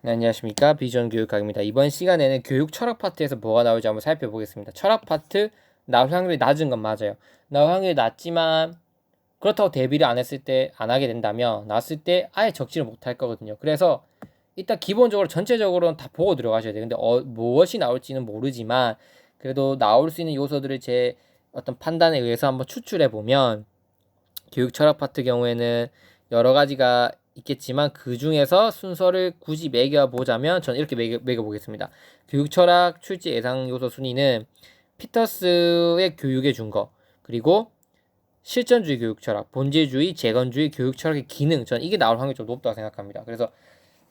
네, 안녕하십니까. 비전 교육학입니다. 이번 시간에는 교육 철학 파트에서 뭐가 나올지 한번 살펴보겠습니다. 철학 파트 나올 확률이 낮은 건 맞아요. 나올 확률이 낮지만 그렇다고 대비를 안 했을 때 안 하게 된다면 나왔을 때 아예 적지를 못할 거거든요. 그래서 일단 기본적으로 전체적으로는 다 보고 들어가셔야 돼요. 근데 무엇이 나올지는 모르지만 그래도 나올 수 있는 요소들을 제 어떤 판단에 의해서 한번 추출해 보면 교육 철학 파트 경우에는 여러 가지가 있겠지만 그 중에서 순서를 굳이 매겨보자면 저는 이렇게 매겨보겠습니다. 교육 철학 출제 예상 요소 순위는 피터스의 교육의 준거, 그리고 실전주의 교육 철학, 본질주의, 재건주의 교육 철학의 기능, 저는 이게 나올 확률이 좀 높다고 생각합니다. 그래서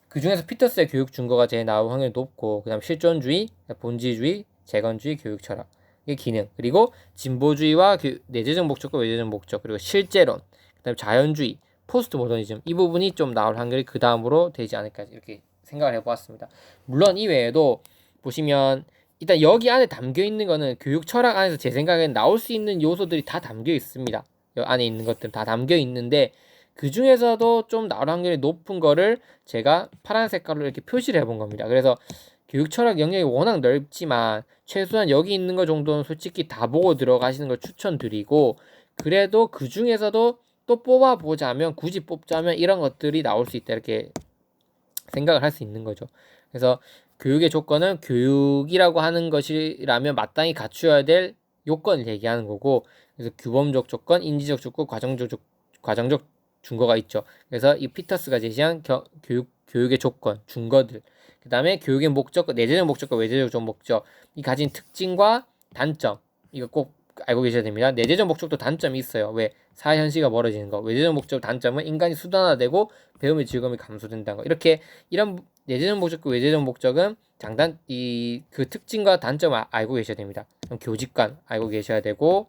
그 중에서 피터스의 교육 준거가 제일 나올 확률이 높고, 그 다음 실존주의, 본질주의, 재건주의 교육 철학 의 기능, 그리고 진보주의와 내재적 목적과 외재적 목적, 그리고 실제론, 그다음 자연주의, 포스트 모더니즘, 이 부분이 좀 나올 확률이 그 다음으로 되지 않을까 이렇게 생각을 해보았습니다. 물론 이 외에도 보시면 일단 여기 안에 담겨 있는 거는 교육 철학 안에서 제 생각엔 나올 수 있는 요소들이 다 담겨 있습니다. 여 안에 있는 것들 다 담겨 있는데 그 중에서도 좀 나올 확률이 높은 거를 제가 파란 색깔로 이렇게 표시를 해본 겁니다. 그래서 교육 철학 영역이 워낙 넓지만 최소한 여기 있는 거 정도는 솔직히 다 보고 들어가시는 걸 추천드리고, 그래도 그 중에서도 또 뽑아보자면, 굳이 뽑자면 이런 것들이 나올 수 있다 이렇게 생각을 할 수 있는 거죠. 그래서 교육의 조건은 교육이라고 하는 것이라면 마땅히 갖추어야 될 요건을 얘기하는 거고, 그래서 규범적 조건, 인지적 조건, 과정적 준거가 있죠. 그래서 이 피터스가 제시한 교육의 조건, 준거들, 그 다음에 교육의 목적, 내재적 목적과 외재적 목적, 이 가진 특징과 단점, 이거 꼭 알고 계셔야 됩니다. 내재적 목적도 단점이 있어요. 왜? 사회 현실과 멀어지는 거. 외재적 목적 단점은 인간이 수단화되고 배움의 즐거움이 감소된다는 거. 이렇게 이런 내재적 목적과 외재적 목적은 그 특징과 단점을 알고 계셔야 됩니다. 그럼 교직관 알고 계셔야 되고,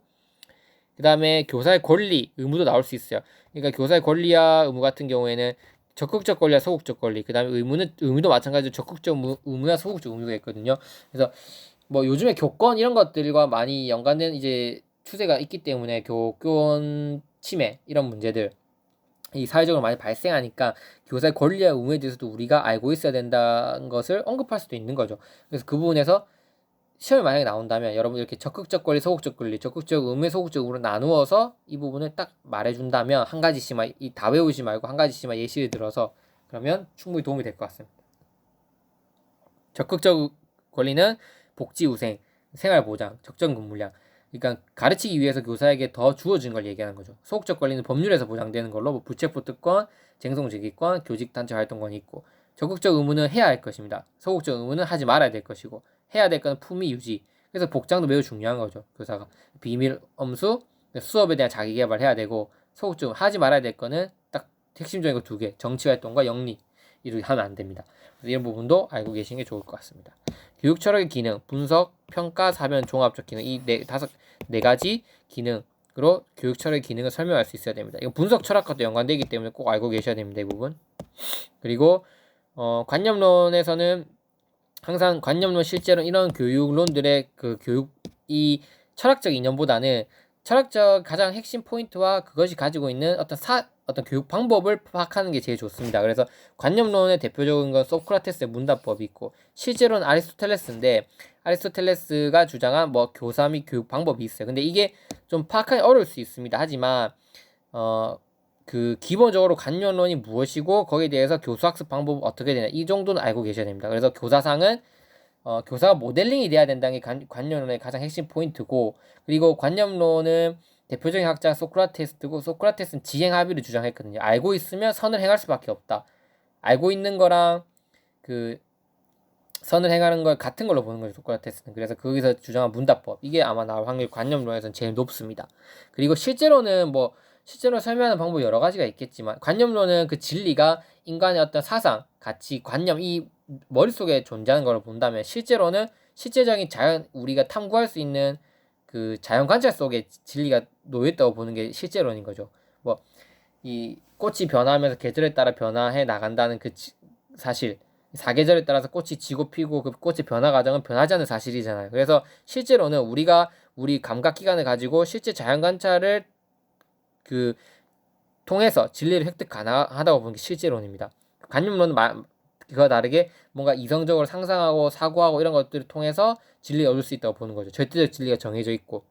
그 다음에 교사의 권리, 의무도 나올 수 있어요. 그러니까 교사의 권리와 의무 같은 경우에는 적극적 권리와 소극적 권리, 그 다음에 의무도 마찬가지로 적극적 의무와 소극적 의무가 있거든요. 그래서 뭐 요즘에 교권 이런 것들과 많이 연관된 이제 추세가 있기 때문에 교권 침해 이런 문제들 이 사회적으로 많이 발생하니까 교사의 권리와 의무에 대해서도 우리가 알고 있어야 된다는 것을 언급할 수도 있는 거죠. 그래서 그 부분에서 시험이 만약에 나온다면 여러분 이렇게 적극적 권리, 소극적 권리, 적극적 의무, 소극적 의무로 나누어서 이 부분을 딱 말해준다면 한 가지씩만 다 외우지 말고 한 가지씩만 예시를 들어서 그러면 충분히 도움이 될 것 같습니다. 적극적 권리는 복지우생, 생활보장, 적정근무량. 그러니까 가르치기 위해서 교사에게 더 주어진 걸 얘기하는 거죠. 소극적 권리는 법률에서 보장되는 걸로 뭐 부체포 특권, 쟁송제기권, 교직단체 활동권이 있고, 적극적 의무는 해야 할 것입니다. 소극적 의무는 하지 말아야 될 것이고, 해야 될 것은 품위 유지. 그래서 복장도 매우 중요한 거죠. 교사가 비밀 엄수, 수업에 대한 자기 개발해야 되고, 소극적 하지 말아야 될 거는 딱 핵심적인 거 두 개, 정치 활동과 영리. 이렇게 하면 안 됩니다. 이런 부분도 알고 계시는 게 좋을 것 같습니다. 교육 철학의 기능, 분석, 평가, 사변, 종합적 기능, 이 네 가지 기능으로 교육 철학의 기능을 설명할 수 있어야 됩니다. 이거 분석 철학과도 연관되기 때문에 꼭 알고 계셔야 됩니다. 이 부분. 그리고 관념론에서는 항상 관념론, 실제론 이런 교육론들의 이 철학적 이념보다는 철학적 가장 핵심 포인트와 그것이 가지고 있는 어떤 교육 방법을 파악하는 게 제일 좋습니다. 그래서 관념론의 대표적인 건 소크라테스의 문답법이 있고, 실제로는 아리스토텔레스인데 아리스토텔레스가 주장한 뭐 교사 및 교육 방법이 있어요. 근데 이게 좀 파악하기 어려울 수 있습니다. 하지만 기본적으로 관념론이 무엇이고 거기에 대해서 교수학습 방법은 어떻게 되냐 이 정도는 알고 계셔야 됩니다. 그래서 교사상은 교사가 모델링이 돼야 된다는 게 관념론의 가장 핵심 포인트고, 그리고 관념론은 대표적인 학자 소크라테스고, 소크라테스는 지행합의를 주장했거든요. 알고 있으면 선을 행할 수밖에 없다. 알고 있는 거랑 그 선을 행하는 걸 같은 걸로 보는 거죠, 소크라테스는. 그래서 거기서 주장한 문답법, 이게 아마 나올 확률 관념론에서는 제일 높습니다. 그리고 실제로 설명하는 방법이 여러 가지가 있겠지만 관념론은 그 진리가 인간의 어떤 사상, 가치, 관념 이 머릿속에 존재하는 걸 본다면, 실제로는 실제적인 우리가 탐구할 수 있는 그 자연 관찰 속에 진리가 놓여있다고 보는 게 실제론인 거죠. 뭐 이 꽃이 변화하면서 계절에 따라 변화해 나간다는 사실, 사계절에 따라서 꽃이 지고 피고 그 꽃의 변화 과정은 변하지 않는 사실이잖아요. 그래서 실제로는 우리 감각 기관을 가지고 실제 자연 관찰을 통해서 진리를 획득 가능하다고 보는 게 실제론입니다. 관념론은 그와 다르게 뭔가 이성적으로 상상하고 사고하고 이런 것들을 통해서 진리를 얻을 수 있다고 보는 거죠. 절대적 진리가 정해져 있고.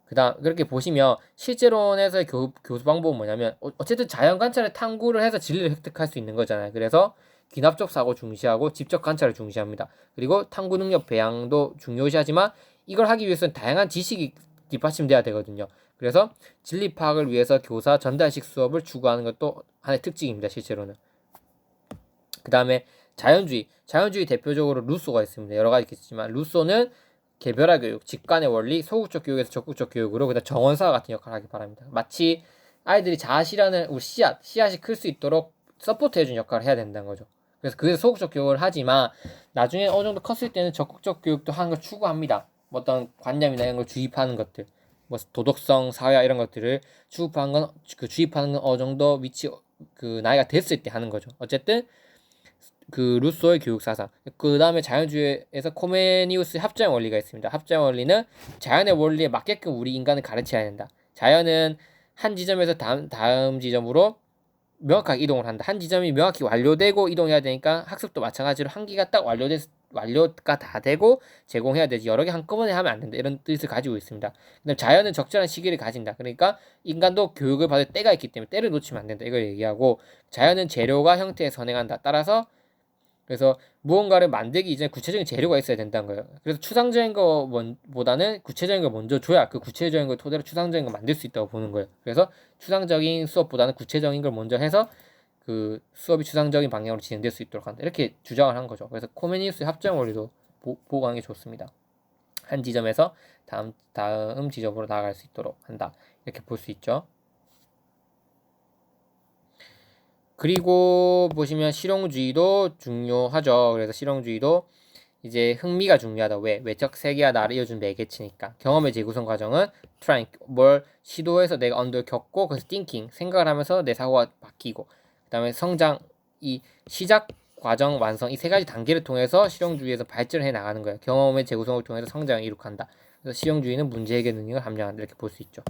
그다음 그렇게 보시면 실제론에서의 교수 방법은 뭐냐면 어쨌든 자연 관찰을 탐구를 해서 진리를 획득할 수 있는 거잖아요. 그래서 귀납적 사고 중시하고 직접 관찰을 중시합니다. 그리고 탐구 능력 배양도 중요시하지만 이걸 하기 위해서는 다양한 지식이 뒷받침돼야 되거든요. 그래서 진리 파악을 위해서 교사 전달식 수업을 추구하는 것도 하나의 특징입니다. 실제로는. 그 다음에 자연주의 대표적으로 루소가 있습니다. 여러 가지 있겠지만 루소는 개별화 교육, 직관의 원리, 소극적 교육에서 적극적 교육으로 그다음 정원사 같은 역할을 하기 바랍니다. 마치 아이들이 자아실현을 우리 씨앗이 클 수 있도록 서포트해주는 역할을 해야 된다는 거죠. 그래서 소극적 교육을 하지만 나중에 어느 정도 컸을 때는 적극적 교육도 하는 걸 추구합니다. 뭐 어떤 관념이나 이런 걸 주입하는 것들, 뭐 도덕성, 사회화 이런 것들을 주입하는 건 어느 정도 나이가 됐을 때 하는 거죠. 어쨌든 그 루소의 교육 사상. 그 다음에 자연주의에서 코메니우스의 합자형 원리가 있습니다. 합자형 원리는 자연의 원리에 맞게끔 우리 인간을 가르쳐야 된다. 자연은 한 지점에서 다음 지점으로 명확하게 이동을 한다. 한 지점이 명확히 완료되고 이동해야 되니까 학습도 마찬가지로 한 기가 딱 완료가 다 되고 제공해야 되지 여러 개 한꺼번에 하면 안 된다. 이런 뜻을 가지고 있습니다. 근데 자연은 적절한 시기를 가진다. 그러니까 인간도 교육을 받을 때가 있기 때문에 때를 놓치면 안 된다. 이걸 얘기하고 자연은 재료가 형태에 선행한다. 따라서 그래서 무언가를 만들기 이전에 구체적인 재료가 있어야 된다는 거예요. 그래서 추상적인 거보다는 구체적인 걸 먼저 줘야 그 구체적인 걸 토대로 추상적인 걸 만들 수 있다고 보는 거예요. 그래서 추상적인 수업보다는 구체적인 걸 먼저 해서 그 수업이 추상적인 방향으로 진행될 수 있도록 한다. 이렇게 주장을 한 거죠. 그래서 코메니우스의 합정 원리도 보고 하는 게 좋습니다. 한 지점에서 다음 지점으로 나아갈 수 있도록 한다. 이렇게 볼 수 있죠. 그리고 보시면 실용주의도 중요하죠. 그래서 실용주의도 이제 흥미가 중요하다. 왜? 외적 세계와 나를 이어준 매개체니까. 경험의 재구성 과정은 trying, 뭘 시도해서 내가 언더를 겪고 그래서 thinking, 생각을 하면서 내 사고가 바뀌고 그 다음에 성장, 이 시작, 과정, 완성 이 세 가지 단계를 통해서 실용주의에서 발전해 나가는 거예요. 경험의 재구성을 통해서 성장을 이룩한다. 그래서 실용주의는 문제 해결 능력을 함량한다. 이렇게 볼 수 있죠.